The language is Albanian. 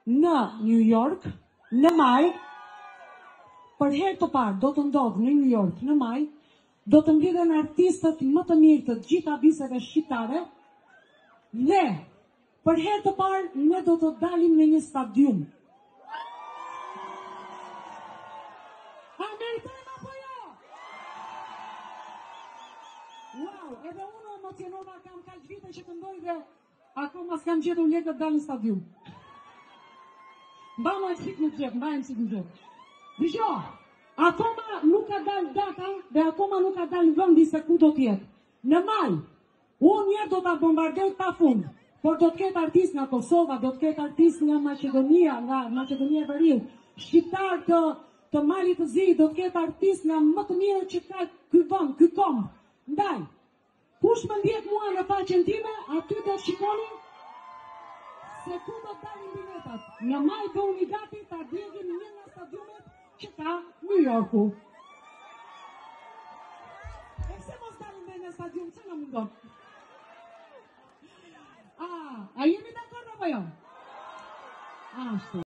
në New York, në maj, për herë të parë do të ndodhë në New York në maj, do të mblidhen artistët më të mirë të gjitha viseve shqiptare dhe për herë të parë ne do të dalim në një stadium. A meritojmë apo jo? Wow, edhe unë emocionova, kam kaq vite që këndoj dhe akoma s'kam gjetur lekë të dalë në stadium. Mbajmë si në gjep. Dëgjoj, akoma nuk ka dalë data dhe akoma nuk ka dalë vendi se ku do të jetë. Në maj, unë njerë do ta bombardoj pa fund, por do të ketë artist nga Kosova, do të ketë artist nga Maqedonia, e Veriut, shqiptar të Malit të Zi, do të ketë artist nga më të mirë që ka ky vend, ky kom. Ndaj, kush më ndjek mua në faqen time, aty do shikoni se ku do dalin biletat. Në maj bëhuni gati ta djegim një nga stadiumet që ka New Yorku. E pse mos dalim dhe në stadium, që në mundon? A jemi dakord apo jo? Ashtu.